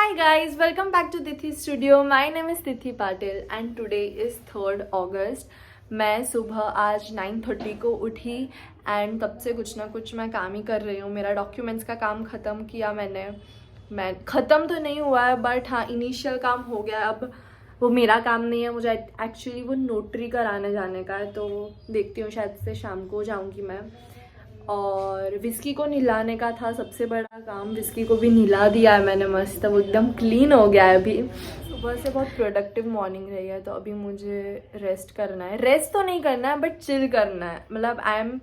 Hi guys, welcome back to Tithi Studio. My name is Tithi Patil and today is 3rd August. मैं सुबह आज 9:30 को उठी and तब से कुछ ना कुछ मैं काम ही कर रही हूँ. मेरा डॉक्यूमेंट्स का काम ख़त्म किया मैं ख़त्म तो नहीं हुआ है बट हाँ इनिशियल काम हो गया है. अब वो मेरा काम नहीं है, मुझे एक्चुअली वो नोटरी कराने जाने का है, तो देखती हूँ शायद से शाम को जाऊँगी मैं. और विस्की को नहलाने का था सबसे बड़ा काम. विस्की को भी नहला दिया है मैंने मस्त, वो एकदम क्लीन हो गया है. अभी सुबह से बहुत प्रोडक्टिव मॉर्निंग रही है, तो अभी मुझे रेस्ट करना है. रेस्ट तो नहीं करना है बट चिल करना है. मतलब आई एम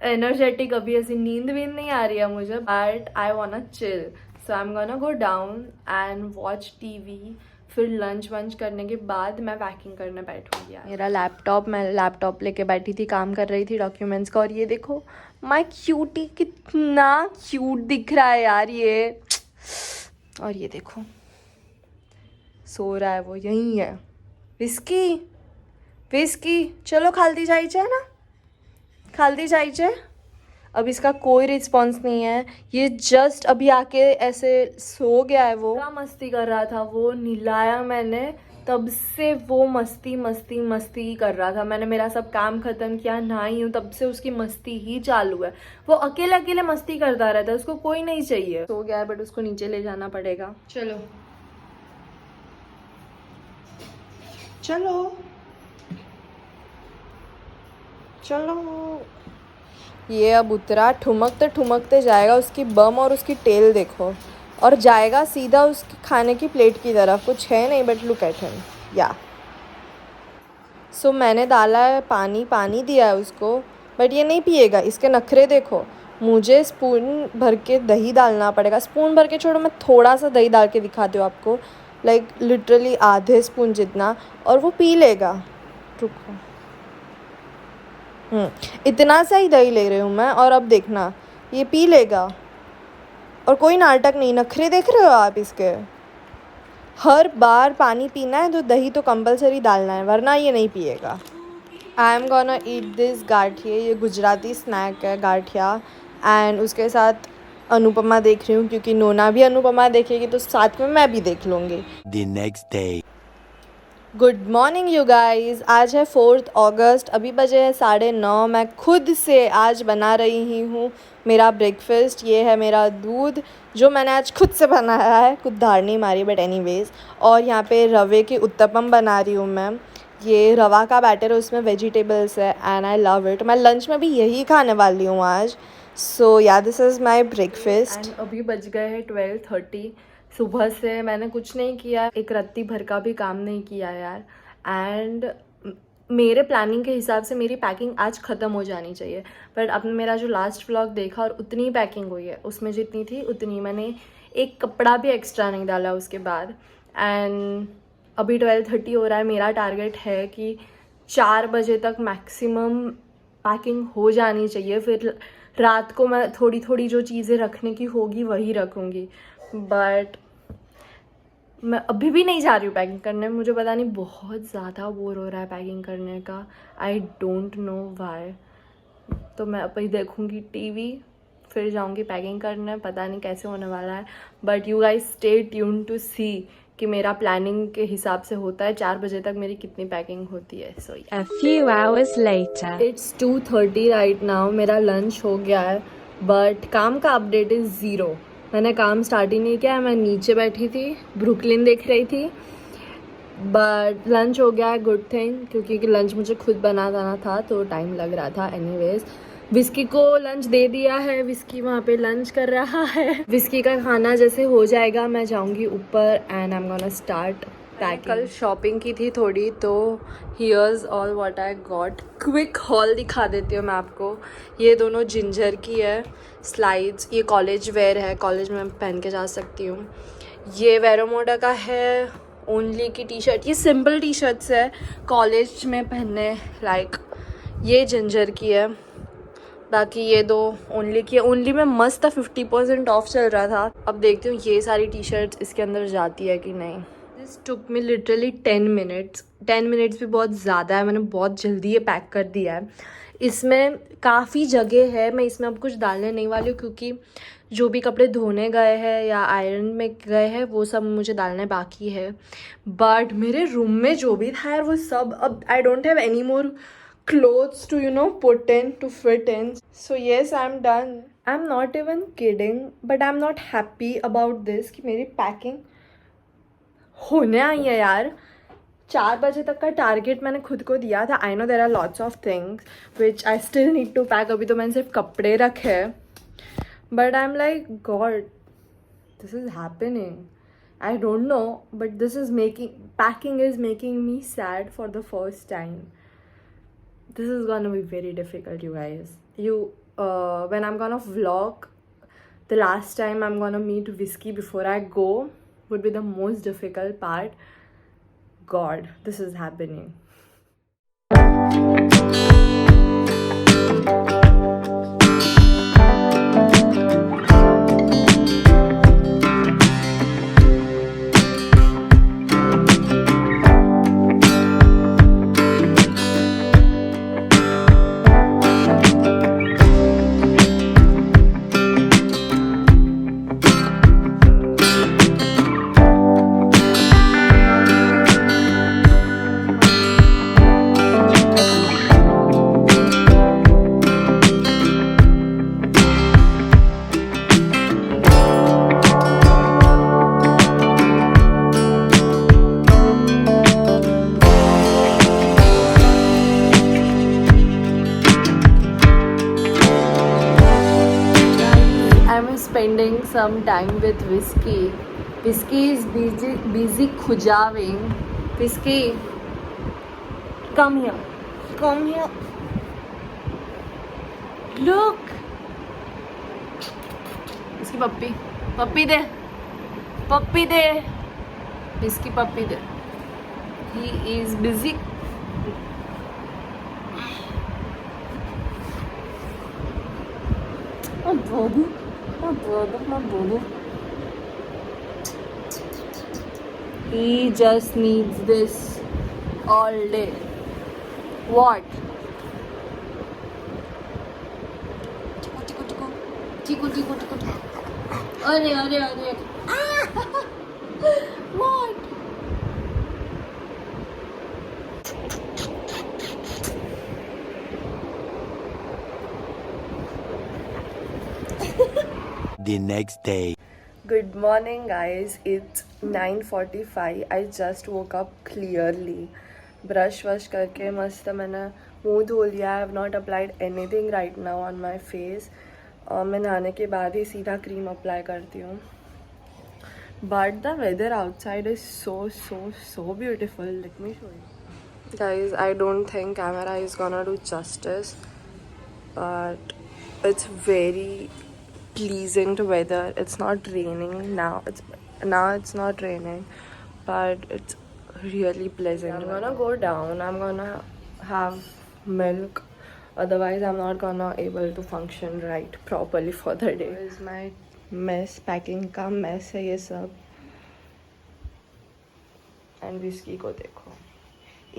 एनर्जेटिक, अभी ऐसी नींद वींद नहीं आ रही है मुझे, but I want chill. So I am gonna go down and watch TV. फिर लंच वंच करने के बाद मैं पैकिंग करने बैठूंगी. मेरा मैं लैपटॉप लेके बैठी थी, काम कर रही थी डॉक्यूमेंट्स का. और ये देखो माय क्यूटी, कितना क्यूट दिख रहा है यार ये. और ये देखो सो रहा है, वो यहीं है. विस्की विस्की चलो खालती जायचे ना, खालती जायचे. अब इसका कोई रिस्पॉन्स नहीं है. ये जस्ट अभी आके ऐसे सो गया है. वो क्या मस्ती कर रहा था, वो नहलाया मैंने तब से वो मस्ती मस्ती मस्ती ही कर रहा था. मैंने मेरा सब काम खत्म किया, नहाई हूँ, तब से उसकी मस्ती ही चालू है. वो अकेले अकेले मस्ती करता रहता है, उसको कोई नहीं चाहिए. सो गया है बट उसको नीचे ले जाना पड़ेगा. चलो चलो चलो. ये अब उतरा, ठुमकते जाएगा. उसकी बम और उसकी टेल देखो, और जाएगा सीधा उसकी खाने की प्लेट की तरफ. कुछ है नहीं बट लुक एट हिम. या सो मैंने डाला है पानी दिया है उसको, बट ये नहीं पिएगा. इसके नखरे देखो. मुझे स्पून भर के दही डालना पड़ेगा. स्पून भर के छोड़ो, मैं थोड़ा सा दही डाल के दिखाती हूँ आपको, लाइक लिटरली आधे स्पून जितना, और वो पी लेगा. रुको, इतना सा ही दही ले रही हूँ मैं, और अब देखना ये पी लेगा. और कोई नाटक नहीं. नखरे देख रहे हो आप इसके. हर बार पानी पीना है तो दही तो कंपलसरी डालना है, वरना ये नहीं पिएगा. आई am gonna eat this gathiya. ये गुजराती स्नैक है गाठिया, एंड उसके साथ अनुपमा देख रही हूँ, क्योंकि नोना भी अनुपमा देखेगी तो साथ में मैं भी देख लूँगी. The next day. Good morning you guys. आज है 4th अगस्त. अभी बजे है 9:30. मैं खुद से आज बना रही ही हूँ मेरा ब्रेकफास्ट. ये है मेरा दूध जो मैंने आज खुद से बनाया है, खुद धार नहीं मारी बट एनीवेज. और यहाँ पे रवे की उत्तपम बना रही हूँ मैं. ये रवा का बैटर है, उसमें वेजिटेबल्स है एंड आई लव इट. मैं लंच में भी यही खाने वाली हूँ आज. सो या this is my breakfast. And अभी बज गए हैं 12:30. सुबह से मैंने कुछ नहीं किया, एक रत्ती भर का भी काम नहीं किया यार. एंड मेरे प्लानिंग के हिसाब से मेरी पैकिंग आज ख़त्म हो जानी चाहिए, बट आपने मेरा जो लास्ट व्लॉग देखा और उतनी पैकिंग हुई है, उसमें जितनी थी उतनी. मैंने एक कपड़ा भी एक्स्ट्रा नहीं डाला उसके बाद. एंड अभी 12:30 हो रहा है. मेरा टारगेट है कि 4 बजे तक मैक्सिमम पैकिंग हो जानी चाहिए. फिर रात को मैं थोड़ी थोड़ी जो चीज़ें रखने की होगी वही रखूँगी, बट मैं अभी भी नहीं जा रही हूँ पैकिंग करने. मुझे पता नहीं, बहुत ज़्यादा बोर हो रहा है पैकिंग करने का. आई डोंट नो वाई. तो मैं अभी देखूँगी टीवी, फिर जाऊँगी पैकिंग करने. पता नहीं कैसे होने वाला है, but you guys stay tuned to see कि मेरा प्लानिंग के हिसाब से होता है 4 बजे तक मेरी कितनी पैकिंग होती है. सो A few hours later. It's 2:30 right now. मेरा लंच हो गया है बट काम का अपडेट इज़ 0. मैंने काम स्टार्ट ही नहीं किया. मैं नीचे बैठी थी, ब्रुकलिन देख रही थी, बट लंच हो गया है. गुड थिंग, क्योंकि लंच मुझे खुद बनाना था तो टाइम लग रहा था. एनीवेज विस्की को लंच दे दिया है. विस्की वहाँ पे लंच कर रहा है. विस्की का खाना जैसे हो जाएगा मैं जाऊँगी ऊपर and I am gonna start packing. कल शॉपिंग की थी थोड़ी, तो here's all what I got. Quick haul दिखा देती हूँ मैं आपको. ये दोनों जिंजर की है स्लाइड्स. ये कॉलेज वेयर है, कॉलेज में पहन के जा सकती हूँ. ये वेरोमोडा का है ओनली की टी शर्ट. ये सिंपल टी शर्ट्स है कॉलेज में पहनने लाइक. ये जिंजर की है. बाकी ये दो ओनली की है. ओनली में मस्त था, 50% ऑफ चल रहा था. अब देखती हूँ ये सारी टी शर्ट्स इसके अंदर जाती है कि नहीं. This took me literally 10 minutes. 10 minutes भी बहुत ज़्यादा है. मैंने बहुत जल्दी ये पैक कर दिया है. इसमें काफ़ी जगह है, मैं इसमें अब कुछ डालने नहीं वाली हूँ क्योंकि जो भी कपड़े धोने गए हैं या आयरन में गए हैं वो सब मुझे डालने बाकी है। बट मेरे रूम में जो भी था यार वो सब, अब I don't have any more clothes to put in to fit in. So yes, I'm done. I'm not even kidding, but I'm not happy about this कि मेरी पैकिंग होने आई है यार। 4 बजे तक का टारगेट मैंने खुद को दिया था। I know there are lots of things which I still need to pack. अभी तो मैंने सिर्फ कपड़े रखे हैं, but I am like God, this is happening. I don't know, but this is making, packing is making me sad for the first time. This is gonna be very difficult, you guys. When I'm gonna vlog, the last time I'm gonna meet Whiskey before I go would be the most difficult part. God, this is happening. Spending some time with Whiskey. Whiskey is busy khujaving. Whiskey, come here. Come here. Look. Whiskey puppy. Puppy de. Puppy de. Whiskey puppy de. He is busy. Oh, baby. My baby. He just needs this all day. What? Chico. Arre. What? The next day. Good morning guys, it's 9:45. I just woke up clearly. Brush वश करके मस्त मैंने मुंह धो लिया. I have not applied anything right now on my face. मैं नहाने के बाद ही सीधा क्रीम अप्लाई करती हूँ. But the weather outside is so beautiful. Let me show you guys. I don't think camera is gonna do justice, but it's very pleasing to weather. It's not raining now. It's not raining, but it's really pleasant. I'm gonna go down. I'm gonna have milk. Otherwise, I'm not gonna able to function right properly for the day. This is my mess. Packing का mess है ये सब. And Whiskey को देखो.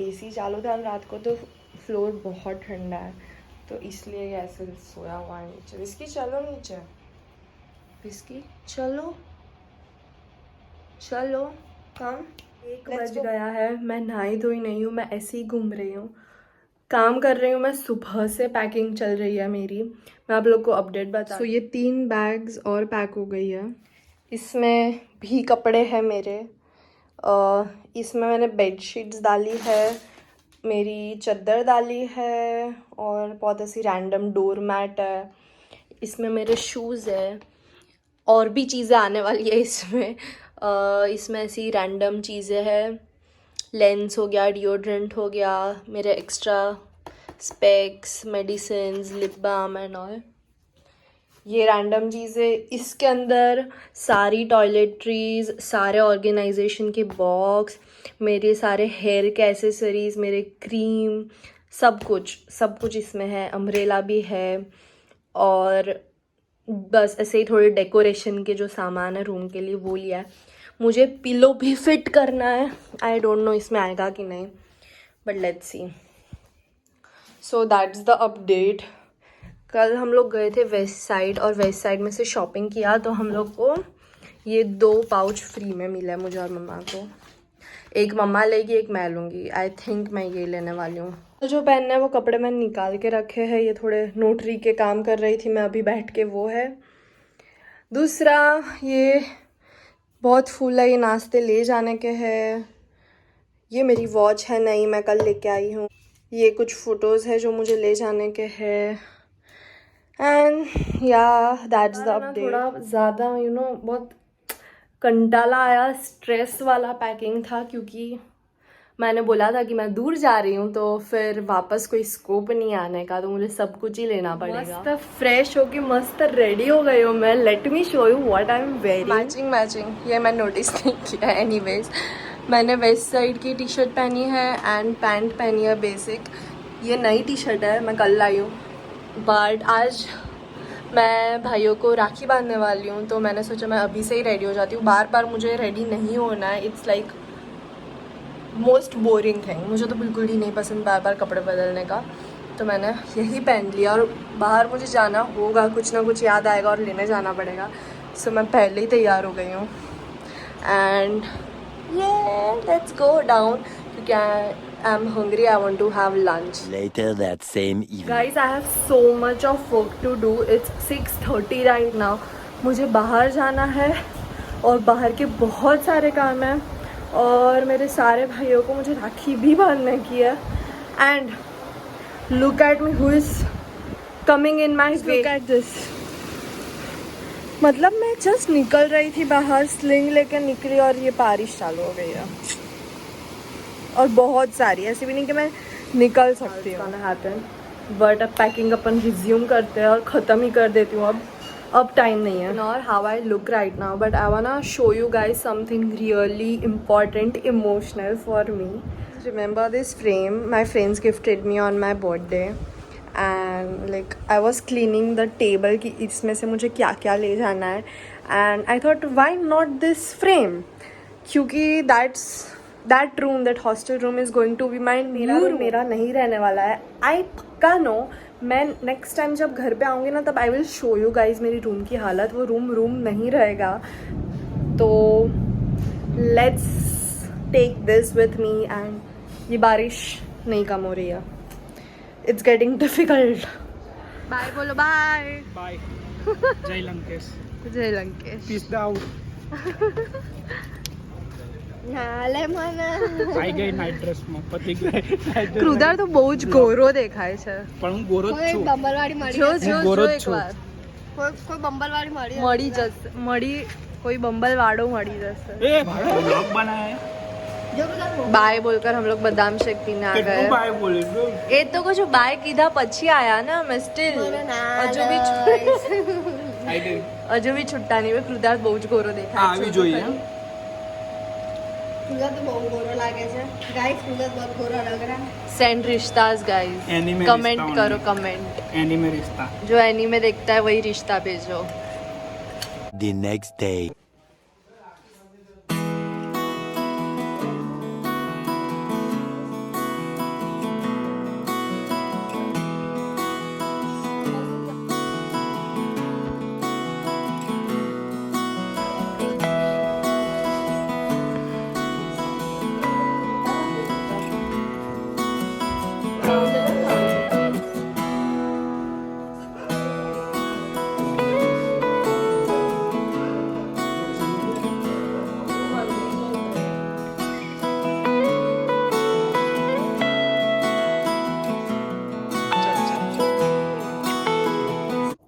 AC चालू था रात को तो फ्लोर बहुत ठंडा है तो इसलिए ये ऐसे सोया हुआ है नीचे. Whiskey चलो नीचे. Whiskey चलो कम. 1 बज गया है. मैं नहाई धोई नहीं हूँ. मैं ऐसे ही घूम रही हूँ, काम कर रही हूँ. मैं सुबह से पैकिंग चल रही है मेरी. मैं आप लोग को अपडेट बता. सो ये 3 बैग्स और पैक हो गई है. इसमें भी कपड़े हैं मेरे. इसमें मैंने बेडशीट्स डाली है, मेरी चादर डाली है और बहुत ऐसी रैंडम डोर मैट है. इसमें मेरे शूज़ है और भी चीज़ें आने वाली है इसमें. इसमें ऐसी रैंडम चीज़ें हैं. लेंस हो गया, डिओड्रेंट हो गया, मेरे extra specs, medicines, lip balm and all. ये रैंडम चीज़ें. इसके अंदर सारी टॉयलेटरीज, सारे ऑर्गेनाइजेशन के बॉक्स, मेरे सारे हेयर के एसेसरीज, मेरे क्रीम, सब कुछ इसमें है. अम्ब्रेला भी है और बस ऐसे ही थोड़े डेकोरेशन के जो सामान है रूम के लिए वो लिया है. मुझे पिलो भी फिट करना है. आई डोंट नो इसमें आएगा कि नहीं, but let's see. So that's the update. कल हम लोग गए थे वेस्ट साइड और वेस्ट साइड में से शॉपिंग किया तो हम लोग को ये 2 पाउच फ्री में मिला है, मुझे और मम्मा को. एक मम्मा लेगी, एक मैं लूँगी. आई थिंक मैं ये लेने वाली हूँ. तो जो पहनना है वो कपड़े मैंने निकाल के रखे हैं. ये थोड़े नोटरी के काम कर रही थी मैं अभी बैठ के, वो है. दूसरा ये बहुत फूल है, ये नाश्ते ले जाने के हैं. ये मेरी वॉच है नई, मैं कल लेके आई हूँ. ये कुछ फ़ोटोज़ है जो मुझे ले जाने के हैं. एंड या दैट्स द अपडेट. थोड़ा ज़्यादा बहुत कंटाला आया, स्ट्रेस वाला पैकिंग था क्योंकि मैंने बोला था कि मैं दूर जा रही हूँ तो फिर वापस कोई स्कोप नहीं आने का, तो मुझे सब कुछ ही लेना पड़ेगा. मस्त फ्रेश होके मस्त रेडी हो गई हूँ मैं. Let me show you what I am wearing. Matching ये मैं नोटिस नहीं किया. एनीवेज मैंने वेस्ट साइड की टी शर्ट पहनी है एंड पैंट पहनी है बेसिक. ये नई टी शर्ट है, मैं कल लाई हूँ. बट आज मैं भाइयों को राखी बांधने वाली हूँ तो मैंने सोचा मैं अभी से ही रेडी हो जाती हूँ. बार बार मुझे रेडी नहीं होना है. It's like most boring thing. मुझे तो बिल्कुल ही नहीं पसंद बार बार कपड़े बदलने का. तो मैंने यही पहन लिया और बाहर मुझे जाना होगा, कुछ ना कुछ याद आएगा और लेने जाना पड़ेगा. सो मैं पहले ही तैयार हो गई हूँ एंड ये लेट्स गो डाउन क्योंकि I am hungry. I want to have lunch. Later that same evening. Guys, I have so much of work to do. It's 6:30 right now. मुझे बाहर जाना है और बाहर के बहुत सारे काम हैं और मेरे सारे भाइयों को मुझे राखी भी बांधने की है. And look at me who is coming in my way. Look at this. मतलब मैं जस्ट निकल रही थी बाहर, स्लिंग लेकर निकली और ये बारिश चालू हो गई है. और बहुत सारी, ऐसी भी नहीं कि मैं निकल सकती हूँ. बट अब पैकिंग अपन रिज्यूम करते हैं और ख़त्म ही कर देती हूँ. अब टाइम नहीं है. और how I look right now, but I want show you guys something really important, emotional for me. Remember this frame my friends gifted me on my birthday and like I was cleaning the table कि इसमें से मुझे क्या क्या ले जाना है. And I thought why not this frame, क्योंकि that room, that hostel room is going to be my new room. मेरा नहीं रहने वाला है. आई पक्का नो. मैं नेक्स्ट टाइम जब घर पे आऊँगी ना तब I will show you guys मेरी रूम की हालत. वो रूम नहीं रहेगा. तो let's take this with me. And ये बारिश नहीं कम हो रही है. It's getting difficult. बाय बोलो. Bye bye. जय लंकेश. जय लंकेश. Peace out. આઈ ગઈ નાઇટ ડ્રેસમાં પતી ગઈ. કૃદાર તો બહુ જ ગોરો દેખાય છે. પણ હું ગોરો જ છું. બંબલવાડી મળી જો ગોરો જ એક છું. વાર કોઈ બંબલવાડી મળી જશે. कोई बम्बल वाड़ो मड़ी जैसे. ए भाई व्लॉग बनाए. बाय बोलकर हम लोग बादाम शेक पीने आ કેટલું गए. બાય બોલે છો. એ તો कुछ बाय कीधा પછી आया ना. मैं स्टिल હજુ બી છુટ્ટા નહીં. કૃદાર બહુ જ ગોરો દેખાય. આવી જોઈએ. કુલર તો બહુ ગોરો લાગે છે ગાઈસ. કુલર બહુ ગોરો લગ रहा है. सेंड रिश्ताज गाइस. Anime कमेंट रिश्ता करो only. कमेंट. એનિમે રિશ્તા. जो एनीमे देखता है वही रिश्ता भेजो. The next day.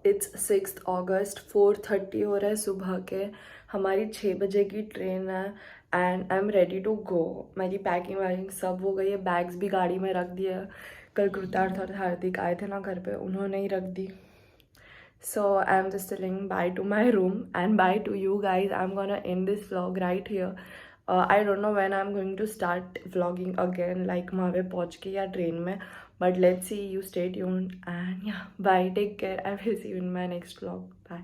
इट्स 6 अगस्त. 4:30 हो रहा है सुबह के. हमारी 6 बजे की ट्रेन है and I am ready to go. मेरी पैकिंग वैकिंग सब हो गई है. बैग्स भी गाड़ी में रख दिया. कल कृतार्थ और हार्दिक आए थे ना घर पे, उन्होंने ही रख दी. So I am just telling bye to my room and bye to you guys. I am gonna end this vlog right here. I don't know when I am going to start vlogging again, like वहाँ पे पहुँच के या train में. But let's see. You stay tuned and yeah, bye. Take care. I will see you in my next vlog. Bye.